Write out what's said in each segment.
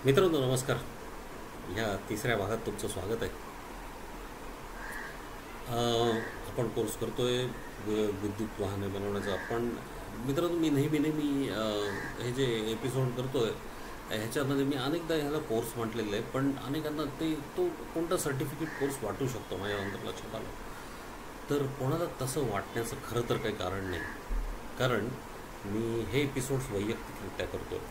मित्रांनो नमस्कार. ह्या तिसऱ्या भागात तुमचं स्वागत आहे. आपण कोर्स करतोय विद्युत वाहने बनवण्याचा. पण मित्रांनो मी नेहमी हे जे एपिसोड करतोय ह्याच्यामध्ये मी अनेकदा ह्याला कोर्स म्हटलेलं आहे, पण अनेकांना तो कोणता सर्टिफिकेट कोर्स वाटू शकतो माझ्या नंतर लक्षात आलं. तर कोणाला तसं वाटण्याचं खरं तर काही कारण नाही, कारण मी हे एपिसोड्स वैयक्तिकरित्या करतो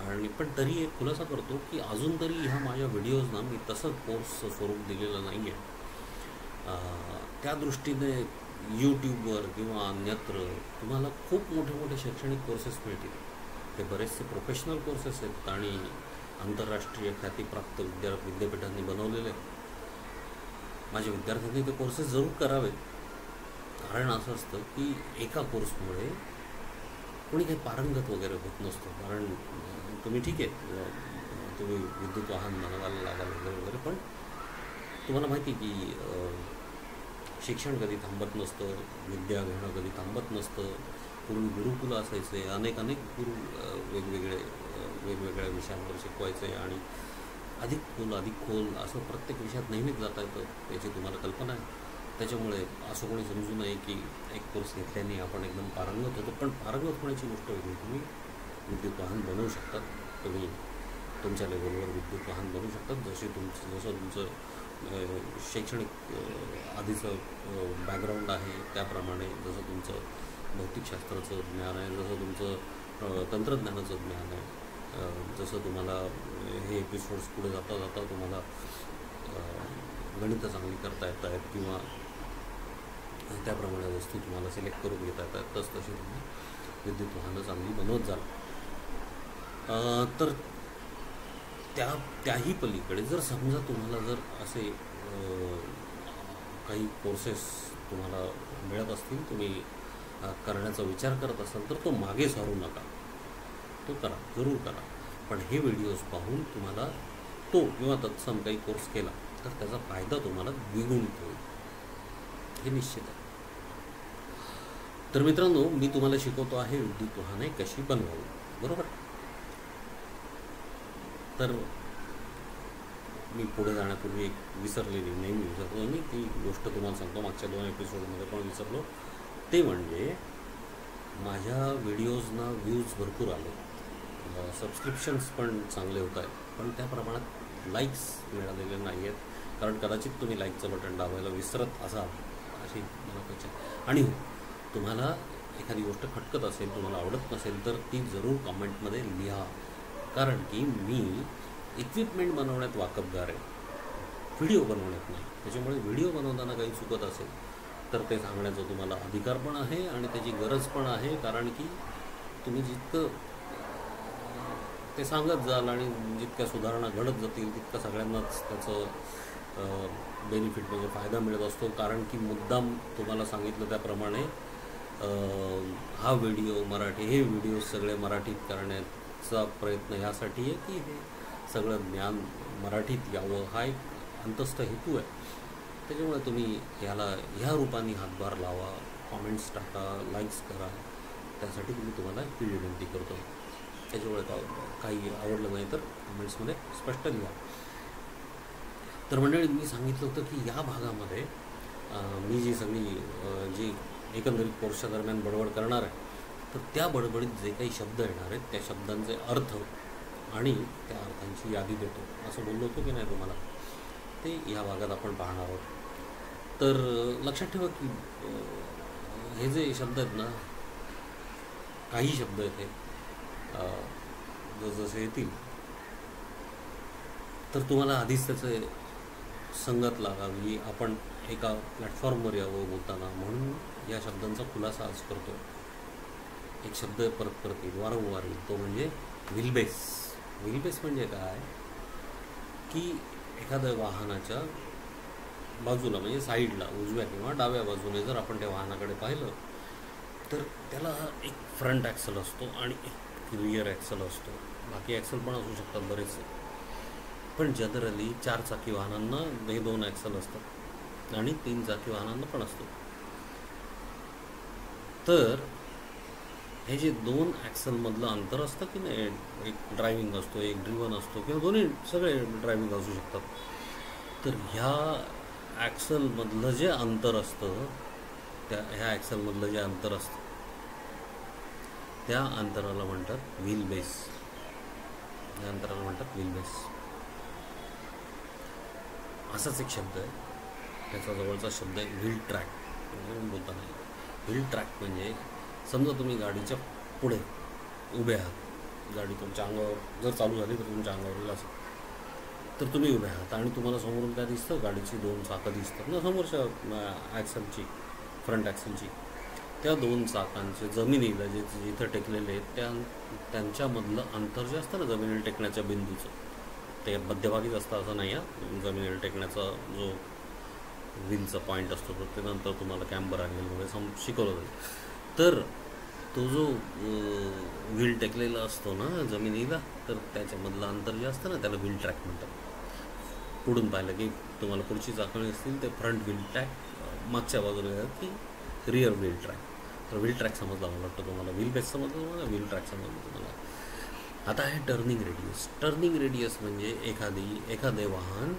आणि पण तरी एक खुलासा करतो की अजून तरी ह्या माझ्या व्हिडिओजना मी तसं कोर्स स्वरूप दिलेलं नाही आहे. त्या दृष्टीने यूट्यूबवर किंवा अन्यत्र तुम्हाला खूप मोठे मोठे शैक्षणिक कोर्सेस मिळतील. ते बरेचसे प्रोफेशनल कोर्सेस आहेत आणि आंतरराष्ट्रीय ख्यातीप्राप्त विद्यापीठांनी बनवलेले आहेत. माझ्या विद्यार्थ्यांनी ते कोर्सेस जरूर करावेत. कारण असं असतं की एका कोर्समुळे कोणी काही पारंगत वगैरे होत नसतो. कारण तुम्ही ठीक आहे, तुम्ही विद्युत वाहन बनवायला लागाल वगैरे वगैरे, पण तुम्हाला माहिती की शिक्षण कधी थांबत नसतं, विद्या घेणं कधी थांबत नसतं. पूर्वी गुरुकुलं असायचे, अनेक गुरु वेगवेगळ्या विषयांवर शिकवायचे आणि अधिक खोल असं प्रत्येक विषयात नेहमीच जाता येतं, याची तुम्हाला कल्पना आहे. त्याच्यामुळे असं कोणी समजू नये की एक कोर्स घेतल्याने आपण एकदम पारंगत होतो. पण पारंगत होण्याची गोष्ट वेगळी. तुम्ही विद्युत वाहन बनवू शकतात, तुम्ही तुमच्या लेवलवर विद्युत वाहन बनवू शकतात. जसं तुमचं शैक्षणिक आधीचं बॅकग्राऊंड आहे त्याप्रमाणे, जसं तुमचं भौतिकशास्त्राचं ज्ञान आहे, जसं तुमचं तंत्रज्ञानाचं ज्ञान आहे, जसं तुम्हाला हे एपिसोड्स पुढे जाता जाता तुम्हाला गणितं चांगली करता येत आहेत किंवा त्याप्रमाणे वस्तू तुम्हाला सिलेक्ट करून घेता येतात, तशी तुम्ही विद्युत वाहनं चांगली बनवत जाल. तर त्याही पलीकडे जर समजा तुम्हाला जर असे काही कोर्सेस तुम्हाला मिळत असतील, तुम्ही करण्याचा विचार करत असाल, तर तो मागे सारू नका, तो करा, जरूर करा. पण हे व्हिडिओज पाहून तुम्हाला तो किंवा तत्सम काही कोर्स केला तर त्याचा फायदा तुम्हाला द्विगुणित होईल, हे निश्चित आहे. तर मित्रांनो, मी तुम्हाला शिकवतो आहे विद्युत वाहने कशी बनवावी, बरोबर. तर मी पुढे जाण्यापूर्वी एक नेहमी विसरतो मी ती गोष्ट तुम्हाला सांगतो. मागच्या 2 एपिसोडमध्ये पण विसरलो. ते म्हणजे माझ्या व्हिडिओजना व्ह्यूज भरपूर आले, सबस्क्रिप्शन्स पण चांगले होत आहेत, पण त्या प्रमाणात लाईक्स मिळालेले नाही आहेत. कारण कदाचित तुम्ही लाईकचं बटन दाबायला विसरत असाल, अशी मला अपेक्षा. आणि तुम्हाला एखादी गोष्ट खटकत असेल, तुम्हाला आवडत नसेल, तर ती जरूर कमेंटमध्ये लिहा. कारण की मी इक्विपमेंट बनवण्यात वाकबगार आहे, व्हिडिओ बनवण्यात नाही. त्याच्यामुळे व्हिडिओ बनवताना काही चुकत असेल तर ते सांगण्याचा तुम्हाला अधिकार पण आहे आणि त्याची गरज पण आहे. कारण की तुम्ही जितकं ते सांगत जाल आणि जितक्या सुधारणा घडत जातील तितकं सगळ्यांनाच त्याचं बेनिफिट म्हणजे फायदा मिळत असतो. कारण की मुद्दाम तुम्हाला सांगितलं त्याप्रमाणे हा व्हिडिओ हे व्हिडिओ सगळे मराठीत करण्याचा प्रयत्न ह्यासाठी आहे की हे सगळं ज्ञान मराठीत यावं, हा एक अंतस्थ हेतू आहे. त्याच्यामुळे तुम्ही ह्या रूपाने हातभार लावा, कॉमेंट्स टाका, लाईक्स करा. त्यासाठी तुम्हाला ही विनंती करतो. त्याच्यामुळे काही आवडलं नाही तर कमेंट्समध्ये स्पष्ट लिहा. तर मंडळी, मी सांगितलं होतं की या भागामध्ये मी जी एकंदरीत कोर्सच्या दरम्यान बडबड करणार आहे, तर त्या बडबडीत जे काही शब्द येणार आहेत त्या शब्दांचे अर्थ आणि त्या अर्थांची यादी देतो, असं बोललो होतो की नाही तुम्हाला, ते या भागात आपण पाहणार आहोत. तर लक्षात ठेवा की हे जे शब्द आहेत ना, काही शब्द आहेत हे जसे येतील तर तुम्हाला आधीच त्याचे संगत लागावी, आपण एका प्लॅटफॉर्मवर यावं बोलताना, म्हणून या शब्दांचा खुलासा आज करतो. एक शब्द परत येईल, वारंवार येईल, तो म्हणजे व्हीलबेस. व्हीलबेस म्हणजे काय की एखाद्या वाहनाच्या बाजूला म्हणजे साईडला, उजव्या किंवा डाव्या बाजूने जर आपण त्या वाहनाकडे पाहिलं तर त्याला एक फ्रंट ॲक्सल असतो आणि एक रिअर ॲक्सल असतो. बाकी ॲक्सल पण असू शकतात बरेचसे, पण जनरली 4 चाकी वाहनांना हे 2 ॲक्सल असतात आणि 3 चाकी वाहनांना पण असतो. तर हे जे दोन ॲक्सलमधलं अंतर असतं की नाही, एक ड्रायव्हिंग असतो, एक ड्रिव्हन असतो, किंवा दोन्ही सगळे ड्रायव्हिंग असू शकतात. तर ह्या ॲक्सलमधलं जे अंतर असतं, ह्या ॲक्सलमधलं जे अंतर असतं त्या अंतराला म्हणतात व्हील बेस. या अंतराला म्हणतात व्हील बेस. असाच एक शब्द आहे, त्याचा जवळचा शब्द आहे व्हील ट्रॅक. बोलता नाही, व्हील ट्रॅक म्हणजे समजा तुम्ही गाडीच्या पुढे उभे आहात, गाडी तुमच्या अंगावर जर चालू झाली तर तुमच्या अंगावर असेल, तर तुम्ही उभे आहात आणि तुम्हाला समोरून काय दिसतं, गाडीची दोन चाकं दिसतात ना समोरच्या ॲक्सलची, फ्रंट ॲक्सलची. त्या दोन चाकांचे जमिनीला जे जिथं टेकलेले आहेत त्यांच्यामधलं अंतर जे असतं ना जमिनीला टेकण्याच्या बिंदूचं, ते मध्यभागीच असतं असं नाही आहे. जमिनीला टेकण्याचा जो व्हीलचा पॉईंट असतो ते नंतर तुम्हाला कॅम्बर अँगलमध्ये शिकवलं जाईल. तर तो जो व्हील टेकलेला असतो ना जमिनीला, तर त्याच्यामधलं अंतर जे असतं ना त्याला व्हील ट्रॅक म्हणतात. पुढून पाहिलं की तुम्हाला पुढची चाकणी असतील ते फ्रंट व्हील ट्रॅक, मागच्या बाजूला की रिअर व्हील ट्रॅक. तर व्हील ट्रॅक समजला मला वाटतं तुम्हाला, व्हील बेस समजलं तुम्हाला, व्हील ट्रॅक समजलं तुम्हाला. आता आहे टर्निंग रेडियस. टर्निंग रेडियस म्हणजे एखादे वाहन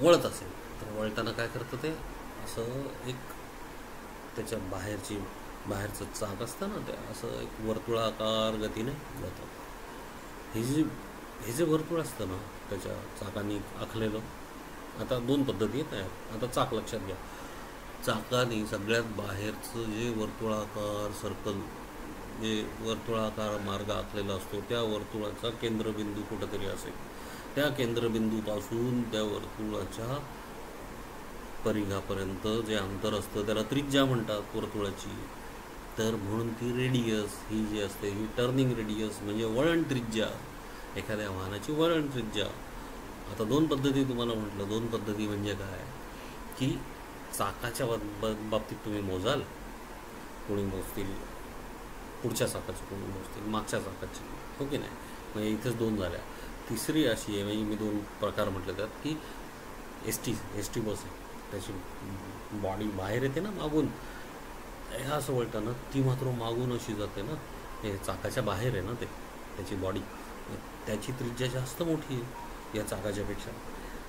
वळत असेल तर वळताना काय करतं, ते असं एक त्याच्या बाहेरचं चाक असतं ना, ते असं एक वर्तुळाकार गतीने जातं. हे जे वर्तुळ असतं ना त्याच्या चाकांनी आखलेलं, आता दोन पद्धती आहेत. आता चाक लक्षात घ्या. चाकाने सगळ्यात बाहेरचं जे वर्तुळाकार सर्कल, जे वर्तुळाकार मार्ग आखलेला असतो, त्या वर्तुळाचा केंद्रबिंदू कुठंतरी असेल. त्या केंद्रबिंदूपासून त्या वर्तुळाच्या परिघापर्यंत जे अंतर असतं त्याला त्रिज्या म्हणतात वर्तुळाची. तर म्हणून ती रेडियस ही जी असते ही टर्निंग रेडियस म्हणजे वळण त्रिज्या, एखाद्या वाहनाची वळण त्रिज्या. आता दोन पद्धती तुम्हाला म्हटलं. दोन पद्धती म्हणजे काय की चाकाच्या बाबतीत तुम्ही मोजाल, कोणी मोजतील पुढच्या चाकाची, कोणी मोजतील मागच्या चाकाची, हो की नाही. म्हणजे इथेच दोन झाल्या. तिसरी अशी आहे, म्हणजे मी दोन प्रकार म्हटले त्यात, की एस टी बस आहे, त्याची बॉडी बाहेर येते ना मागून, ह्या असं वळताना ती मात्र मागून अशी जाते ना, हे चाकाच्या बाहेर आहे ना ते, त्याची बॉडी, त्याची त्रिज्या जास्त मोठी आहे या चाकाच्यापेक्षा.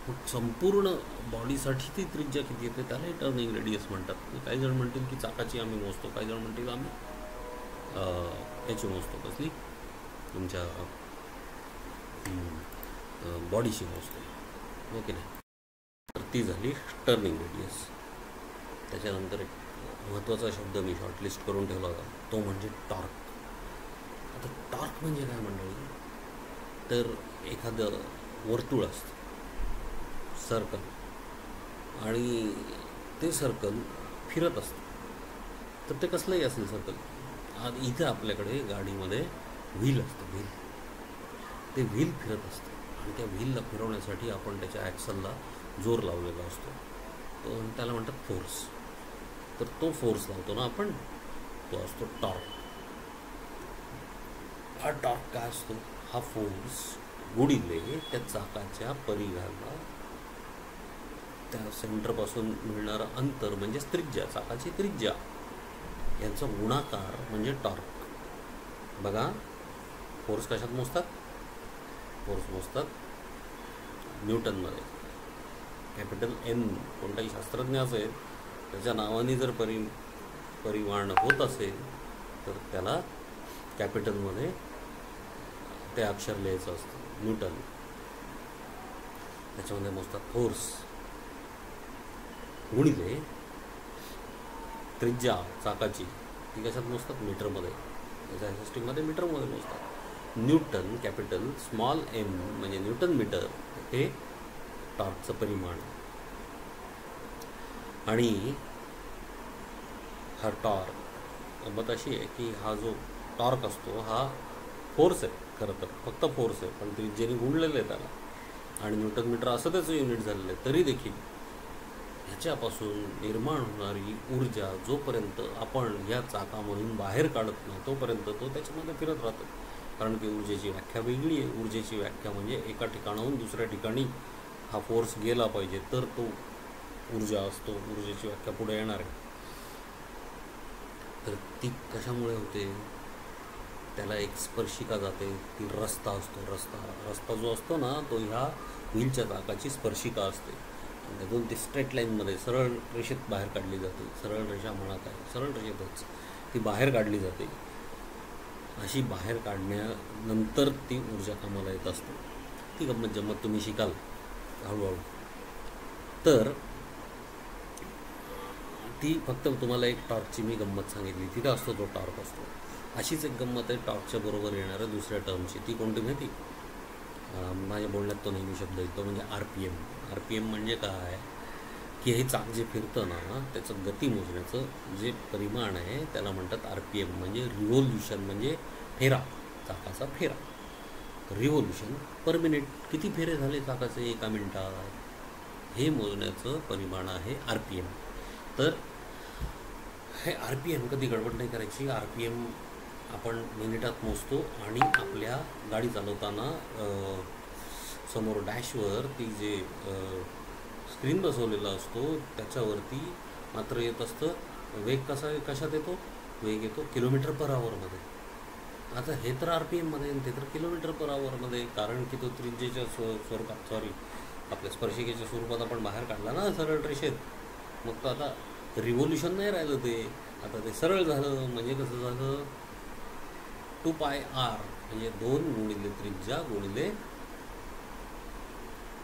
मग संपूर्ण बॉडीसाठी ती त्रिज्या किती येते त्यालाही टर्निंग रेडियस म्हणतात. काही जण म्हणतील की चाकाची आम्ही मोजतो, काही जण म्हणतील आम्ही याची मोजतो, कसली तुमच्या बॉडीशी मोजतो, ओके नाही. तर ती झाली टर्निंग रेडियस. त्याच्यानंतर एक महत्त्वाचा शब्द मी शॉर्टलिस्ट करून ठेवला होता, तो म्हणजे टॉर्क. आता टॉर्क म्हणजे काय मंडळी, तर एखादं वर्तुळ असतं, सर्कल, आणि ते सर्कल फिरत असतं. तर ते कसलंही असेल सर्कल. इथं आपल्याकडे गाडीमध्ये व्हील असतं, व्हील, ते व्हील फिरत असतं आणि त्या व्हीलला फिरवण्यासाठी आपण त्याच्या ॲक्सलला जोर लावलेला असतो, तो त्याला म्हणतात फोर्स. तर तो फोर्स लावतो ना आपण, तो असतो टॉर्क. हा टॉर्क काय असतो, हा फोर्स गुणिले त्या चाकाच्या परिघाला, त्या सेंटरपासून मिळणारं अंतर म्हणजेच त्रिज्या, चाकाची त्रिज्या, यांचा गुणाकार म्हणजे टॉर्क. बघा, फोर्स कशात मोजतात, फोर्स मोजतात न्यूटनमध्ये. कॅपिटल एन कोणताही शास्त्रज्ञ असेल त्याच्या नावाने जर परिमाण होत असेल तर त्याला कॅपिटलमध्ये ते अक्षर लिहायचं असतं, न्यूटन. त्याच्यामध्ये मोजतात फोर्स गुणिले त्रिज्या चाकाची, ती कशात मोजतात, मीटरमध्ये. त्याच्या सिस्टीममध्ये मीटरमध्ये मोजतात. न्यूटन कॅपिटल, स्मॉल एम म्हणजे न्यूटन मीटर, हे टॉर्कचं परिमाण. आणि हा टॉर्क गंमत अशी आहे की हा जो टॉर्क असतो हा फोर्स आहे, खरं तर फक्त फोर्स आहे, पण त्रिज्येने गुणलेलं आहे त्याला, आणि न्यूटन मीटर असं त्याचं युनिट झालेलं आहे. तरी देखील ह्याच्यापासून निर्माण होणारी ऊर्जा जोपर्यंत आपण ह्या चाकामधून बाहेर काढत नाही तोपर्यंत तो त्याच्यामध्ये फिरत राहतो. कारण की ऊर्जेची व्याख्या वेगळी आहे. ऊर्जेची व्याख्या म्हणजे एका ठिकाणाहून दुसऱ्या ठिकाणी हा फोर्स गेला पाहिजे तर तो ऊर्जा असतो. ऊर्जेची व्याख्या पुढे येणार आहे. तर ती कशामुळे होते? त्याला एक स्पर्शिका जाते, ती रस्ता असतो. रस्ता जो असतो ना, तो ह्या व्हीलच्या चाकाची स्पर्शिका असते आणि त्यातून ती स्ट्रेट लाईनमध्ये सरळ रेषेत बाहेर काढली जाते. सरळ रेषा म्हणत आहे, सरळ रेषेतच ती बाहेर काढली जाते. अशी बाहेर काढण्यानंतर ती ऊर्जा कामाला येत असते. ती गंमत जम्मत तुम्ही शिकाल हळूहळू. तर ती फक्त तुम्हाला एक टॉर्कची मी गंमत सांगितली, तिथं असतो तो टॉर्क असतो. अशीच एक गंमत आहे टॉर्कच्या बरोबर येणाऱ्या दुसऱ्या टर्मची. ती कोणती माहिती? माझ्या बोलण्यात तो नेहमी शब्द येतो, म्हणजे RPM. RPM म्हणजे काय की हे चाक जे फिरतं ना, त्याचं गती मोजण्याचं जे परिमाण आहे त्याला म्हणतात RPM, म्हणजे रिव्होल्युशन, म्हणजे फेरा, चाकाचा फेरा. रिव्होल्युशन पर मिनिट, किती फेरे झाले चाकाचे एका मिनिटात, हे मोजण्याचं परिमाण आहे RPM. तर हे RPM कधी गडबड नाही करायची. RPM आपण मिनिटात मोजतो आणि आपल्या गाडी चालवताना समोर डॅशवर ती जे स्क्रीन बसवलेला असतो त्याच्यावरती मात्र येत असतं वेग. कशात येतो वेग? येतो किलोमीटर पर आवरमध्ये. आता हे तर RPMमध्ये आणि ते तर किलोमीटर पर आवरमध्ये, कारण की तो त्रिज्येच्या स्वरूपात, आपल्या स्पर्शिकेच्या स्वरूपात आपण बाहेर काढला ना सरळ रेषेत. मग तो आता रिव्होल्युशन नाही राहिलं ते, आता ते सरळ झालं. म्हणजे कसं झालं? 2πr, म्हणजे 2 गुणिले त्रिज्या गुणिले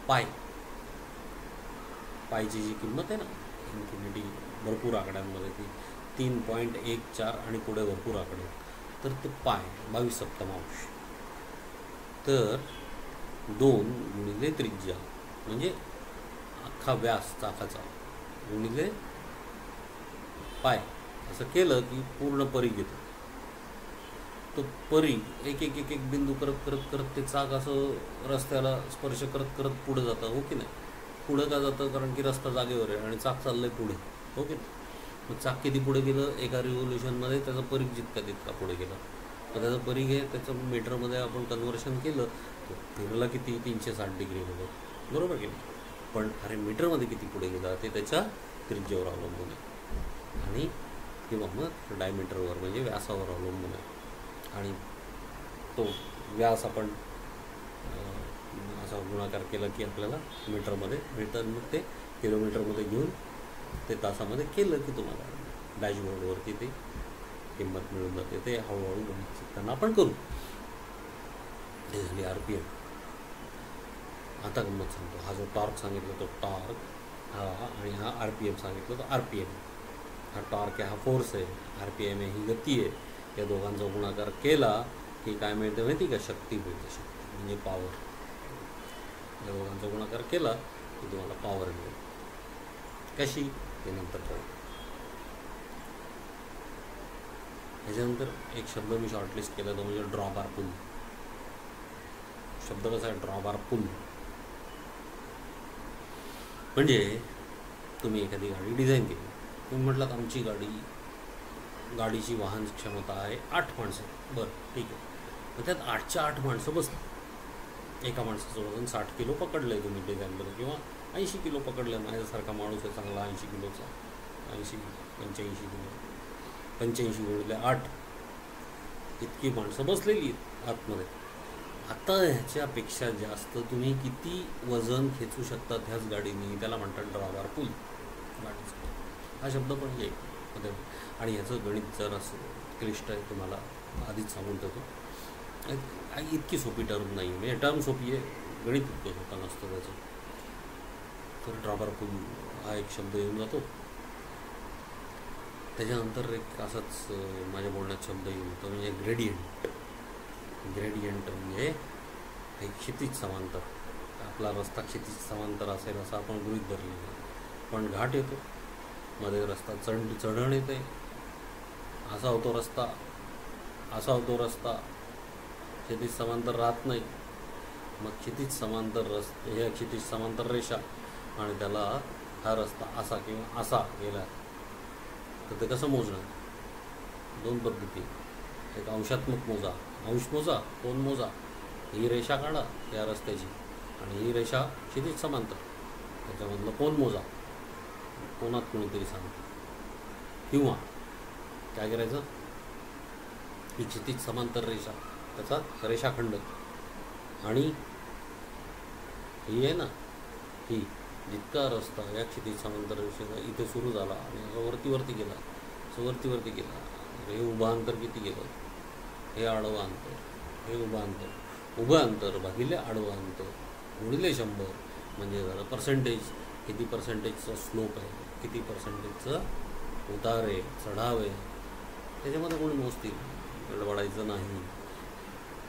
पाय. पायची जी किंमत आहे ना इन्फिनिटी, भरपूर आकड्यांमध्ये ती 3.14 आणि पुढे भरपूर आकडे, तर ते पाय 22/7. तर 2 गुणिले त्रिज्या म्हणजे अख्खा व्यास चाकाचा गुणिले पाय, असं केलं की पूर्ण परीघ येतो. तो परीघ एक एक एक एक बिंदू करत करत करत ते चाक असं रस्त्याला स्पर्श करत करत पुढे जातं, हो की नाही? पुढं का जातं? कारण की रस्ता जागेवर आहे आणि चाक चाललं आहे पुढे, हो की नाही? मग चाक किती पुढे गेलं एका रिव्होल्युशनमध्ये? त्याचा परीघ जितका तितका पुढे गेला. तर त्याचं परीघ आहे, त्याचं मीटरमध्ये आपण कन्व्हर्शन केलं तर फिरला किती? 360 डिग्रीमध्ये, बरोबर की नाही? पण अरे मीटरमध्ये किती पुढे गेला ते त्याच्या त्रिज्येवर अवलंबून आहे, आणि किंवा मग डायमीटरवर म्हणजे व्यासावर अवलंबून आहे. आणि तो व्यास आपण असा गुणाकार केला की आपल्याला मीटरमध्ये मिळतं. मग ते किलोमीटरमध्ये घेऊन ते तासामध्ये केलं की तुम्हाला डॅशबोर्डवरती ते किंमत मिळून जाते. ते हळूहळू गणित शिकताना आपण करू. हे झाली RPM. आता गंमत सांगतो. हा जो टॉर्क सांगितला तो टॉर्क हा, आणि हा RPM सांगितलं तो RPM. हा टॉर्क आहे, हा फोर्स आहे. RPM आहे, ही गती आहे. या दोघांचा गुणाकार केला की काय मिळते माहिती का? शक्ती मिळते. शक्ती म्हणजे पॉवर. या दोघांचा गुणाकार केला की तुम्हाला पॉवर मिळेल. कशी? ते नंतर कळू. ह्याच्यानंतर एक शब्द मी शॉर्टलिस्ट केला, तो म्हणजे ड्रॉबार पुल. शब्द कसा आहे? ड्रॉबार पुल म्हणजे तुम्ही एखादी गाडी डिझाईन केली, तुम्ही म्हटलात आमची गाडीची वाहन क्षमता आहे 8 माणसं. बरं, ठीक आहे. मग त्यात 8च्या 8 माणसं बसली. एका माणसाचं वजन 60 किलो पकडलं आहे तुम्ही डिझाईनमध्ये, किंवा 80 किलो पकडलं. माझ्यासारखा माणूस आहे चांगला 80 किलोचा, 85 किलो, 85 गुणिले 8 इतकी माणसं बसलेली आहेत आतमध्ये. आता ह्याच्यापेक्षा जास्त तुम्ही किती वजन खेचू शकतात ह्याच गाडीने, त्याला म्हणतात ड्रॉबार पुल. गाडीचा हा शब्द पण येईल. आणि ह्याचं गणित जर असं क्लिष्ट आहे, तुम्हाला आधीच सांगून ठेवतो. इतकी सोपी टर्म नाही, म्हणजे टर्म सोपी आहे, गणित इतकं सोपं नसतं त्याचं. तर ड्रॉबार पुल हा एक शब्द येऊन जातो. त्याच्यानंतर एक असाच माझ्या बोलण्यात शब्द येऊन येतो, म्हणजे ग्रेडियंट. ग्रेडियंट म्हणजे हे क्षितिज समांतर. आपला रस्ता क्षितिज समांतर असेल असं आपण गृहीत धरलेलं, पण घाट येतो मध्ये, रस्ता चढण येते, असा होतो रस्ता, असा होतो रस्ता, क्षितिज समांतर राहत नाही. मग क्षितिज समांतर हे क्षितिज समांतर रेषा, आणि त्याला हा रस्ता असा किंवा असा गेला तर ते कसं मोजणं? 2 पद्धती. एक अंशात्मक मोजा, अंश मोजा, कोन मोजा. ही रेषा काढा त्या रस्त्याची, आणि ही रेषा क्षितिज समांतर, त्याच्यामधलं कोन मोजा, कोणात कोणीतरी सांगतो. किंवा काय करायचं, ही क्षितिज समांतर रेषा, त्याचा रेषाखंड, आणि ही आहे ना, ही जितका रस्ता या क्षितिज समांतर रेषेचा इथे सुरू झाला आणि वरती गेला, वरती गेला, हे उभं अंतर किती गेलं, हे आडवं अंतर, हे उभं अंतर भागिले आडवं अंतर गुणिले 100 म्हणजे झालं पर्सेंटेज. किती पर्सेंटेजचा स्लोप आहे, किती पर्सेंटेजचं उतार आहे, चढाव आहे, त्याच्यामध्ये कोणी मोजतील. गडबडायचं नाही,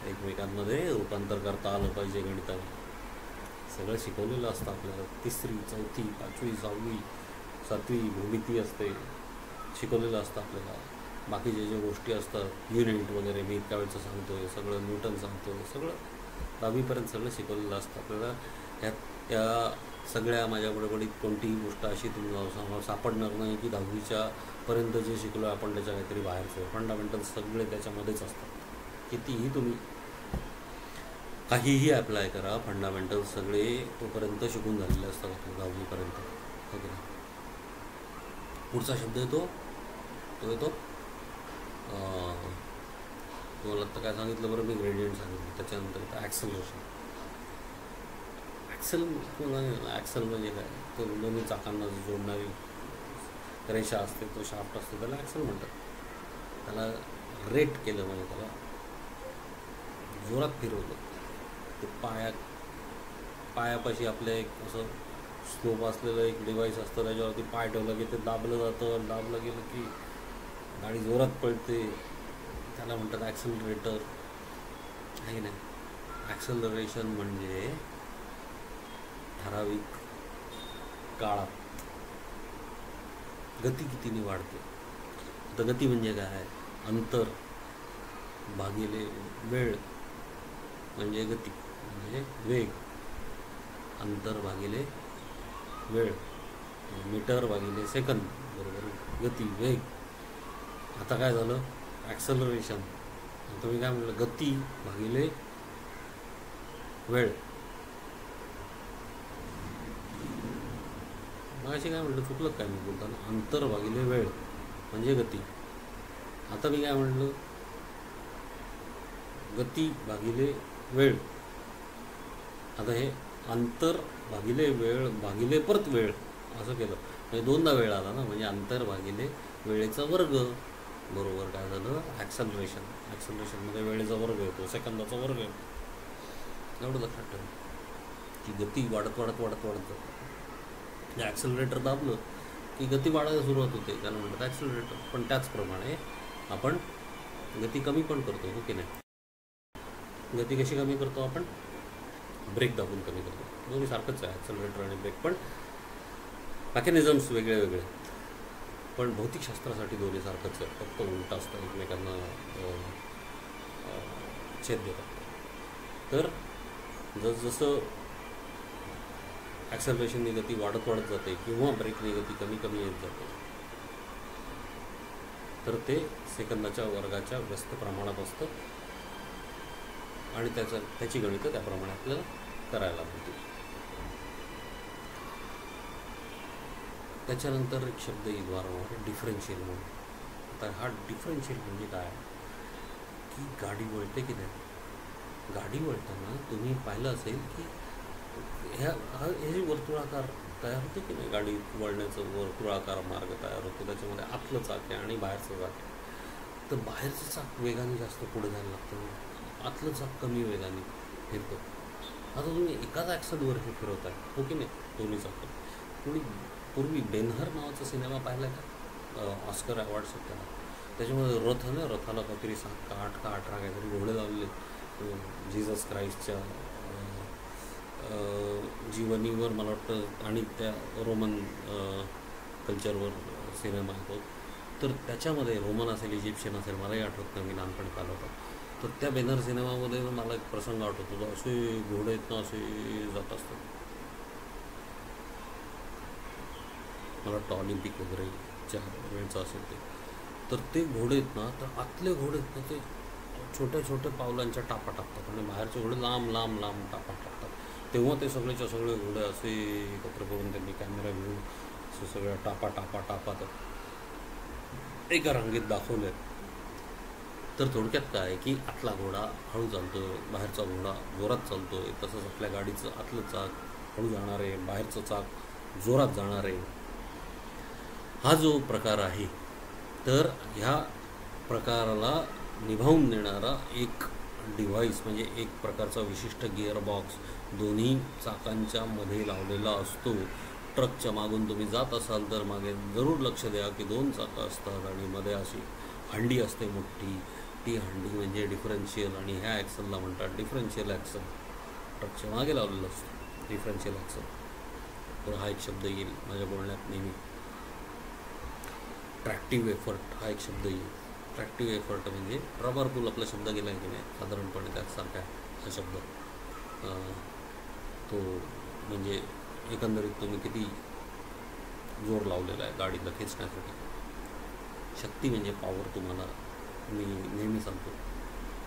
एकमेकांमध्ये रूपांतर करता आलं पाहिजे. गणिताने सगळं शिकवलेलं असतं आपल्याला. 3री 4थी 5वी 6वी 7वी भूमिती असते, शिकवलेलं असतं आपल्याला. बाकीचे जे गोष्टी असतात युनिट वगैरे, मी इतक्या वेळचं सांगतो आहे सगळं, न्यूटन सांगतो आहे सगळं, 10वीपर्यंत सगळं शिकवलेलं असतं आपल्याला. त्या सगळ्या माझ्या बडबडीत कोणतीही गोष्ट अशी तुम्हाला सापडणार नाही की 10वीच्यापर्यंत जे शिकलो आपण त्याच्या काहीतरी बाहेरचं. फंडामेंटल सगळे त्याच्यामध्येच असतात. कितीही तुम्ही काहीही अप्लाय करा, फंडामेंटल सगळे तोपर्यंत शिकून झालेले असतात आपल्या 10वीपर्यंत. ओके ना. पुढचा शब्द येतो, तो येतो तुम्हाला आता काय सांगितलं बरं, मी ग्रेडियंट सांगितलं. त्याच्यानंतर येतं ॲक्सेलरेशन. ॲक्सेल म्हणजे काय, तो दोन्ही चाकांना जोडणारी रेषा असते, तो शाफ्ट असतो, त्याला ॲक्सेल म्हणतात. त्याला रेट केलं म्हणजे त्याला जोरात फिरवलं. ते पायापाशी आपलं एक असं स्लोप असलेलं एक डिवाईस असतं, त्याच्यावरती पाय ठेवलं की ते दाबलं जातं. दाबलं गेलं की गाडी जोरात पळते, त्याला म्हणतात ॲक्सेलरेटर, आहे नाही. ॲक्सेलरेशन म्हणजे ठराविक काळात गती कितीने वाढते. आता गती म्हणजे काय आहे, अंतर भागिले वेळ म्हणजे गती, म्हणजे वेग. अंतर भागिले वेळ, मीटर भागिले सेकंद बरोबर गती, वेग. आता काय झालं, ॲक्सेलरेशन. आता मी काय म्हटलं, गती भागिले वेळ. मग अशी काय म्हटलं, चुकलं काय मी बोलताना, अंतर भागिले वेळ म्हणजे गती. आता मी काय म्हटलं, गती भागिले वेळ. आता हे अंतर भागिले वेळ भागिले परत वेळ असं केलं म्हणजे दोनदा वेळ आला ना, म्हणजे अंतर भागिले वेळेचा वर्ग बरोबर काय झालं, ॲक्सेलरेशन. ॲक्सेलरेशनमध्ये वेळेचा वर्ग येतो, सेकंदाचा वर्ग येतो. एवढं लक्षात ठेवा की गती वाढत जाते. ॲक्सेलरेटर दाबलं की गती वाढायला सुरुवात होते, त्याला म्हणतात ॲक्सेलरेटर. पण त्याचप्रमाणे आपण गती कमी पण करतो, हो की नाही. गती कशी कमी करतो आपण, ब्रेक दाबून कमी करतो. दोन्ही सारखंच आहे, ॲक्सेलरेटर आणि ब्रेक, पण मॅकॅनिझम्स वेगळे वेगळे, पण भौतिकशास्त्रासाठी दोन्ही सारखंच आहे, फक्त उलट असतं, एकमेकांना छेद देतात. तर जसं ॲक्सेलरेशननी गती वाढत जाते किंवा ब्रेकने गती कमी येत जाते, तर ते सेकंदाच्या वर्गाच्या व्यस्त प्रमाणात असतं आणि त्याची गणितं त्याप्रमाणे आपल्याला करायला लागतील. त्याच्यानंतर एक शब्द येईल वारंवार, डिफरन्शियल म्हणून. आता हा डिफरन्शियल म्हणजे काय की गाडी वळते की नाही. गाडी वळताना तुम्ही पाहिलं असेल की हे वर्तुळाकार तयार होते की नाही, गाडी वळण्याचं वर्तुळाकार मार्ग तयार होतो, त्याच्यामध्ये आतलं चाक आहे आणि बाहेरचं चाक आहे. तर बाहेरचं चाक वेगाने जास्त पुढे जायला लागतं, आतलं चाक कमी वेगाने फिरतं. आता तुम्ही एकाच ॲक्सेलवर हे फिरवत आहे, हो की नाही, दोन्ही चाक. कोणी पूर्वी बेनहर नावाचा सिनेमा पाहिला का, ऑस्कर अवॉर्ड्स आहेत त्याला. त्याच्यामध्ये रथ ना, रथाला काहीतरी 7 का 8 का 18 काहीतरी घोडे लावले जीसस क्राइस्टच्या जीवनीवर मला वाटतं, आणि त्या रोमन कल्चरवर सिनेमा येतो. तर त्याच्यामध्ये रोमन असेल, इजिप्शियन असेल, मलाही आठवत नाही, मी लहानपणी पाहिलं होतं. तर त्या बेनर सिनेमामध्ये मला एक प्रसंग आठवतो, असे घोडे आहेत ना, असे जात असतात. मला वाटतं ऑलिम्पिक वगैरेच्या वेळचं असेल ते. तर ते घोडे आहेत ना, तर आतले घोडे आहेत ना, ते छोट्या छोट्या पावलांच्या टापा टाकतात आणि बाहेरचे घोडे लांब लांब लांब टापा टाकतात. तेव्हा ते सगळेच्या सगळे घोडे असे एकत्र करून त्यांनी कॅमेरा घेऊन असं सगळ्या टापा एका रांगेत दाखवले आहेत. तर थोडक्यात काय आहे की आतला घोडा हळू चालतो आहे, बाहेरचा घोडा जोरात चालतो आहे. तसंच आपल्या गाडीचं आतलं चाक हळू जाणार आहे, बाहेरचं चाक जोरात जाणार आहे. हा जो प्रकार आहे, तर ह्या प्रकाराला निभावून देणारा एक डिव्हाइस म्हणजे एक प्रकारचा विशिष्ट गिअरबॉक्स दोन्ही चाकांच्या मध्ये लावलेला असतो. ट्रकच्या मागून तुम्ही जात असाल तर मागे जरूर लक्ष द्या की दोन चाकं असतात आणि मध्ये अशी हंडी असते मोठी. ती हंडी म्हणजे डिफरन्शियल, आणि ह्या ॲक्सलला म्हणतात डिफरन्शियल ॲक्सल. ट्रकच्या मागे लावलेलं असतं डिफरन्शियल ॲक्सल. तर हा एक शब्द येईल माझ्या बोलण्यात नेहमी. ट्रॅक्टिव्ह एफर्ट हा एक शब्द येईल. ट्रॅक्टिव्ह एफर्ट म्हणजे रबर पुल आपला शब्द गेला आहे की नाही साधारणपणे त्यासारखा हा शब्द. तो म्हणजे एकंदरीत तुम्ही किती जोर लावलेला आहे गाडीला खेचण्यासाठी. शक्ती म्हणजे पॉवर. तुम्हाला मी नेहमी सांगतो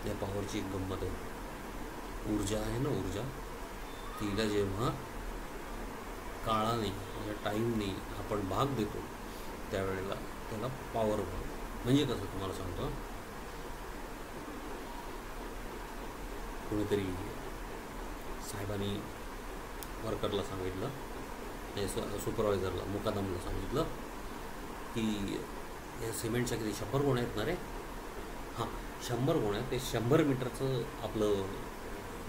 त्या पॉवरची एक गंमत आहे. ऊर्जा आहे ना, ऊर्जा, तिला जेव्हा काळाने म्हणजे टाईमने आपण भाग देतो त्यावेळेला त्याला पॉवर म्हणजे कसं तुम्हाला सांगतो. कोणीतरी साहेबांनी वर्करला सांगितलं, सुपरवायझरला मुकादमला सांगितलं की या सिमेंटच्या किती 100 गोण्या आहेत ना रे. हां, 100 गोण्या. ते 100 मीटरचं आपलं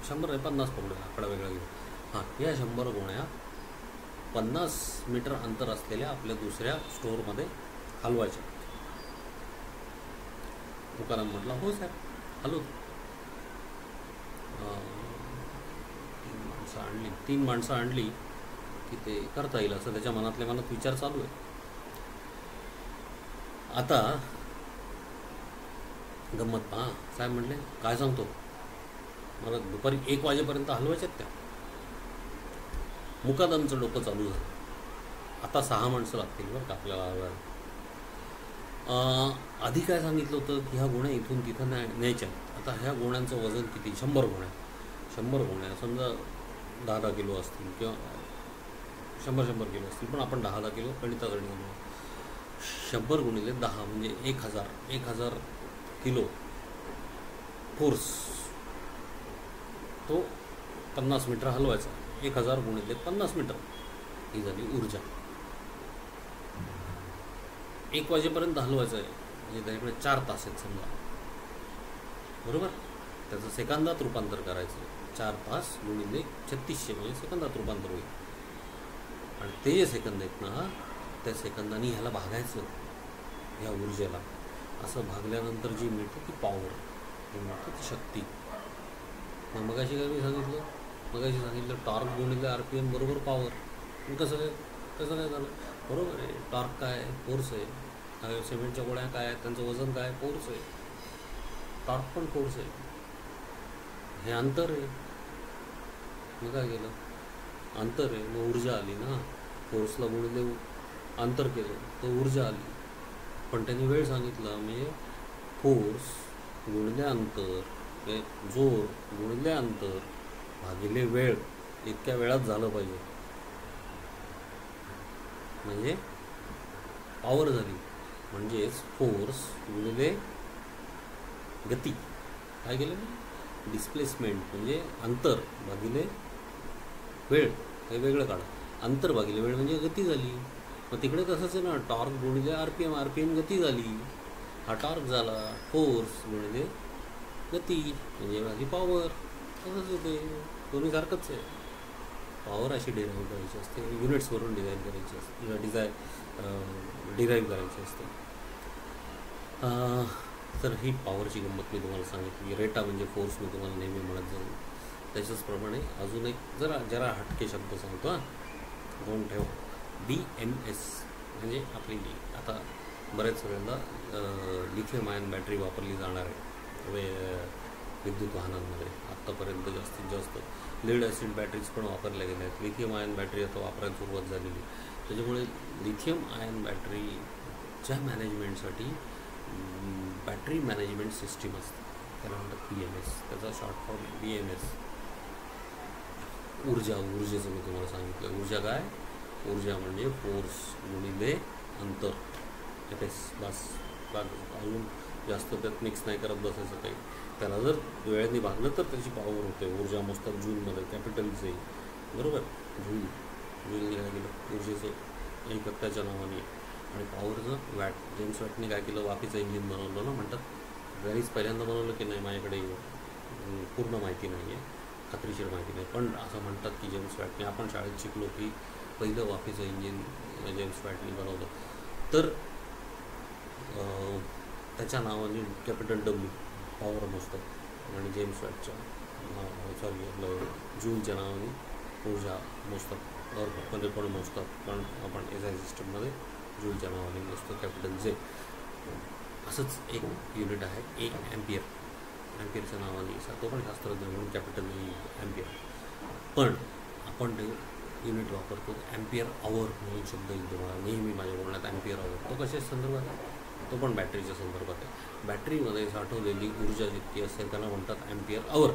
100 आहे 50 पकडूया, आकडा वेगळा घेऊ. हां, या 100 गोण्या 50 मीटर अंतर असलेल्या आपल्या दुसऱ्या स्टोअरमध्ये हलवायच्या. मुकादम म्हटला हो साहेब हलव. 3 माणसं आणली की ते करता येईल असं त्याच्या मनातल्या मनात विचार चालू आहे. आता गंमत पहा. साहेब म्हटले काय सांगतो, मला दुपारी 1 वाजेपर्यंत हलवायच्यात त्या. मुकादमचं डोकं चालू झालं. आता 6 माणसं लागतील बरं का आपल्याला हलवायला. आधी काय सांगितलं होतं की ह्या गोण्या इथून तिथं न्यायच्या. आता ह्या गोण्यांचं वजन किती, 100 गोण्या. 100 गोण्या समजा 10-10 किलो असतील किंवा 100 किलो असतील, पण आपण 10-10 किलो गणितासाठी म्हणू. 100 गुणिले 10 म्हणजे 1000 किलो फोर्स. तो 50 मीटर हलवायचा. 1000 गुणिले 50 मीटर ही झाली ऊर्जा. 1 वाजेपर्यंत हलवायचं आहे म्हणजे त्याच्याकडे 4 तास आहेत समजा, बरोबर. त्याचं सेकंदात रूपांतर करायचं. 4 तास गुणिले 3600 म्हणजे सेकंदात रूपांतर होईल. आणि ते जे सेकंद आहेत ना, त्या सेकंदानी ह्याला भागायचं, ह्या ऊर्जेला. असं भागल्यानंतर जी मिळते ती पॉवर, जी मिळते ती शक्ती. मगाशी काय मी सांगितलं टॉर्क गुणिले RPM बरोबर पॉवर. कसं काय झालं, बरोबर आहे. टॉर्क काय आहे, फोर्स आहे. सिमेंटच्या गोळ्या काय आहेत, त्यांचं वजन काय, फोर्स आहे. टॉर्क पण फोर्स आहे. हे अंतर आहे. मग काय केलं, अंतर आहे, मग ऊर्जा आली ना. फोर्सला गुणिले अंतर केलं तर ऊर्जा आली. पण त्यांनी वेळ सांगितला म्हणजे फोर्स गुणिले अंतर, जोर गुणिले अंतर भागिले वेळ, इतक्या वेळात झालं पाहिजे म्हणजे पॉवर झाली. म्हणजेच फोर्स गुणिले गती. काय केलं, डिस्प्लेसमेंट म्हणजे अंतर भागिले वेळ. हे वेगळं काढा. अंतर भागिले वेळ म्हणजे गती झाली. मग तिकडे तसंच आहे ना, टॉर्क गुणिले RPM गती झाली. हा टॉर्क झाला. फोर्स गुणिले गती म्हणजे माझी पॉवर. तसंच येते, दोन्ही सारखंच आहे. पॉवर अशी डिराईव्ह करायची असते, युनिट्सवरून डिराईव्ह करायची असते, डिराईव्ह करायची असते. तर ही पॉवरची गंमत मी तुम्हाला सांगितली. रेटा म्हणजे फोर्स मी तुम्हाला नेहमी म्हणत जाईल. त्याच्याचप्रमाणे अजून एक जरा हटके शब्द सांगतो. दोन ठेव. BMS म्हणजे आपली आता बऱ्याच वेळेला लिथियम आयन बॅटरी वापरली जाणार आहे विद्युत वाहनांमध्ये. आत्तापर्यंत जास्तीत जास्त लेड ॲसिड बॅटरीज पण वापरल्या गेल्या आहेत. लिथियम आयन बॅटरी आता वापरायला सुरुवात झालेली. त्याच्यामुळे लिथियम आयन बॅटरीच्या मॅनेजमेंटसाठी बॅटरी मॅनेजमेंट सिस्टीम असते, त्याला म्हणतात BMS. त्याचा शॉर्ट फॉर्म BMS. ऊर्जेचं मी तुम्हाला सांगितलं. ऊर्जा काय, ऊर्जा म्हणजे फोर्स गुणिले अंतर, FS. बस अजून जास्त त्यात मिक्स नाही करत बसायचं काही. त्याला जर वेळेने भागलं तर त्याची पॉवर होते. ऊर्जा मोजतात जूलमध्ये, कॅपिटलचे, बरोबर. जूलने काय केलं, ऊर्जेचं एककत्याच्या नावाने. आणि पॉवरचं वॅट, जेम्स वॅटने काय केलं, वाफेचं इंजिन बनवलं ना. म्हणतात घरीच पहिल्यांदा बनवलं की नाही, माझ्याकडे पूर्ण माहिती नाही आहे, खात्रीशीर माहिती नाही, पण असं म्हणतात की जेम्स वॅटने, आपण शाळेत शिकलो की पहिलं वाफेचं इंजिन जेम्स वॅटने बनवलं. तर त्याच्या नावाने कॅपिटल डब्ल्यू पॉवर मोजतात, आणि जेम्स वॅटच्या आपलं जूलच्या नावाने ऊर्जा मोजतात. ऑर्कमध्ये पण मोजतात, पण आपण SI सिस्टममध्ये जूलच्या नावाने मोजतो, कॅपिटल जे. असंच एक युनिट आहे ए ॲम्पियर, ॲम्पियरच्या नावाने. तो पण शास्त्रज्ञ म्हणून कॅपिटल ॲम्पियर. पण आपण ते युनिट वापरतो ॲम्पियर आवर म्हणून शब्द येतो मला नेहमी माझ्या बोलण्यात. ॲम्पियर आवर तो कशाच्या संदर्भात आहे, तो पण बॅटरीच्या संदर्भात आहे. बॅटरीमध्ये साठवलेली ऊर्जा जितकी असेल त्याला म्हणतात ॲम्पियर आवर,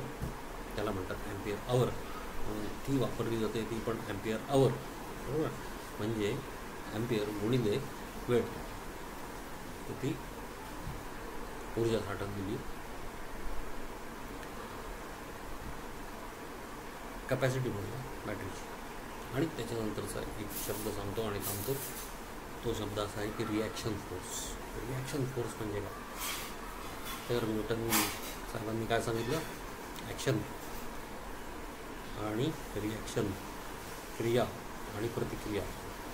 त्याला म्हणतात ॲम्पियर आवर. ती वापरली जाते, ती पण ॲम्पियर आवर, बरोबर. म्हणजे ॲम्पियर गुणिले वेळ, ती ऊर्जा साठवलेली कॅपॅसिटी म्हणूया बॅटरीची. आणि त्याच्यानंतरचा एक शब्द सांगतो आणि थांबतो. तो शब्द असा आहे की रिॲक्शन फोर्स. रिॲक्शन फोर्स म्हणजे काय, तर न्यूटन साहेबांनी काय सांगितलं, ॲक्शन आणि रिॲक्शन, क्रिया आणि प्रतिक्रिया,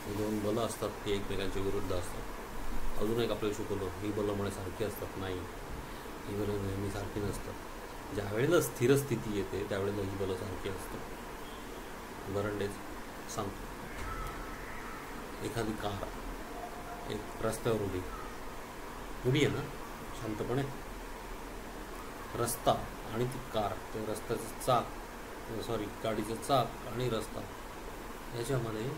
हे दोन बलं असतात, ते एकमेकांच्या विरुद्ध असतात. अजून एक आपल्याला शिकवलं, ही बलं म्हणे सारखी असतात. नाही, ही बलं नेहमी सारखी नसतात. ज्या वेळेला स्थिर स्थिती येते त्यावेळेला ही बलं सारखी असतात. उदाहरण द्यायचं सांगतो. एखादी कार एक रस्त्यावर उभी आहे ना, शांतपणे. रस्ता आणि ती कार, ते रस्त्याचं चाक, गाडीचं चाक आणि रस्ता, याच्यामध्ये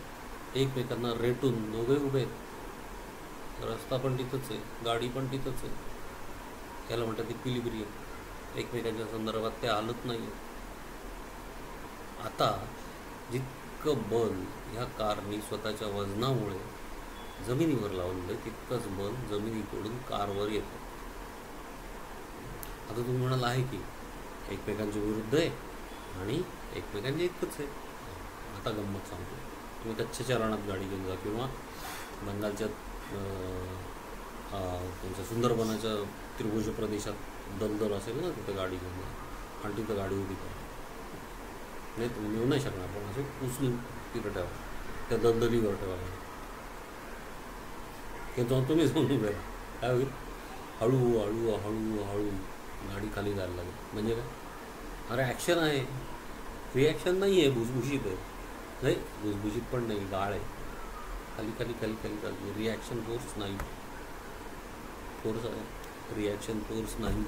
एकमेकांना रेटून दोघे उभे आहेत. रस्ता पण तिथंच आहे, गाडी पण तिथंच आहे. याला म्हणतात इक्विलिब्रियम. एकमेकांच्या संदर्भात ते हालत नाही. आता जितकं बल ह्या कारनी स्वतःच्या वजनामुळे जमिनीवर लावलं, तितकंच बल जमिनीकडून कारवर येतं. आता तुम्ही म्हणाल आहे की एकमेकांच्या विरुद्ध आहे आणि एकमेकांच्या इतकंच आहे. आता गंमत सांगतो. तुम्ही कच्छच्या रानात गाडी घेऊन जा, किंवा बंगालच्या तुमच्या सुंदरबनाच्या त्रिभुज प्रदेशात दलदल असेल ना, तिथं गाडी घेऊन जा आणि तिथं गाडी उभी करा. नाही तुम्ही येऊ नाही शकणार, पण असं उचलून तिथं ठेवा, त्या दलदलीवर ठेवा. हे जाऊन तुम्ही जाऊन उभे राहा. काय होईल, हळू हळू हळू हळू गाडी खाली जायला लागेल. म्हणजे काय, अरे ॲक्शन आहे, रिॲक्शन नाही आहे, भुसभुशीत आहे. नाही, भुसभुशीत पण नाही, गाळ आहे. खाली खाली खाली खाली चालते. रिॲक्शन फोर्स नाही, फोर्स आहे, रिॲक्शन फोर्स नाही.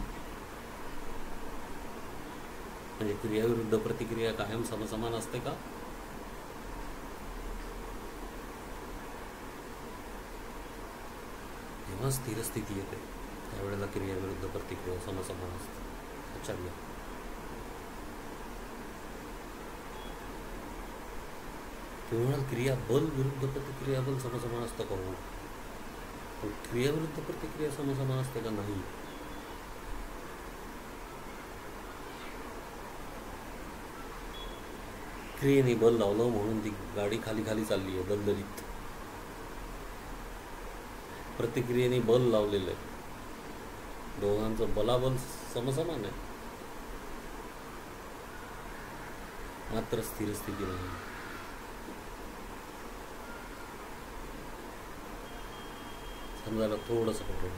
म्हणजे क्रियाविरुद्ध प्रतिक्रिया कायम समसमान असते का? जेव्हा स्थिर स्थिती येते त्यावेळेला क्रियाविरुद्ध प्रतिक्रिया समसमान असते. लक्षात घ्या. केवळ क्रिया बल विरुद्ध प्रतिक्रिया बल समसमान असतं का? हो, पण क्रियाविरुद्ध प्रतिक्रिया समसमान असते का? नाही. क्रियेने बल लावलं म्हणून ती गाडी खाली खाली चालली आहे दलदलीत. प्रतिक्रियेने बल लावलेलं आहे. दोघांचं बलाबल समसमान आहे, मात्र स्थिर स्थिती नाही. समजायला थोडंसं कठीण,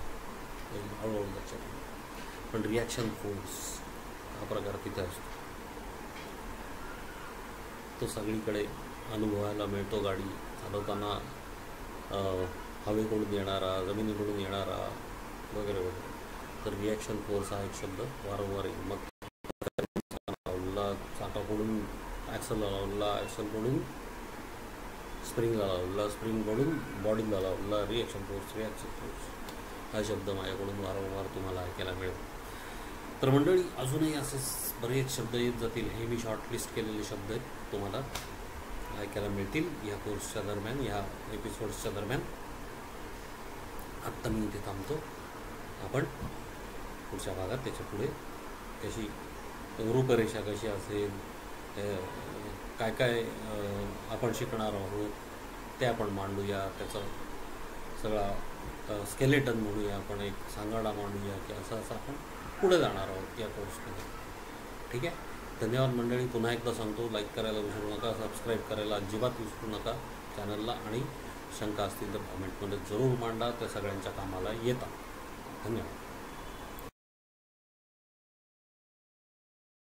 हळूहळू लक्षात येईल. पण रिॲक्शन फोर्स हा प्रकार तिथे असतो. तो सगळीकडे अनुभवायला मिळतो. गाडी चालवताना हवेकडून येणारा, जमिनीकडून येणारा, वगैरे वगैरे. तर रिॲक्शन फोर्स हा एक शब्द वारंवार येईल. मग लावला, चाकाकडून ॲक्सलला लावला, ॲक्सलकडून स्प्रिंगला लावला, स्प्रिंगकडून बॉडीला लावला, रिॲक्शन फोर्स, रिॲक्शन फोर्स हा शब्द माझ्याकडून वारंवार तुम्हाला ऐकायला मिळेल. तर मंडळी, अजूनही असेच बरेच शब्द येत जातील. हे मी शॉर्टलिस्ट केलेले शब्द आहेत, तुम्हाला ऐकायला मिळतील या कोर्सच्या दरम्यान, या एपिसोड्सच्या दरम्यान. आत्ता मी इथे थांबतो. आपण पुढच्या भागात त्याच्या पुढे कशी रूपरेषा कशी असेल, काय काय आपण शिकणार आहोत ते आपण मांडूया. त्याचा सगळा स्केलेटन म्हणूया, आपण एक सांगाडा मांडूया की असं असं आपण पुढे जाणार आहोत या कोर्समध्ये. ठीक आहे. धन्यवाद मंडळी. पुन्हा एकदा सांगतो, लाईक करायला विसरू नका, सबस्क्राईब करायला अजिबात विसरू नका चॅनलला, आणि शंका असतील तर कमेंटमध्ये जरूर मांडा, त्या सगळ्यांच्या कामाला येतात. धन्यवाद.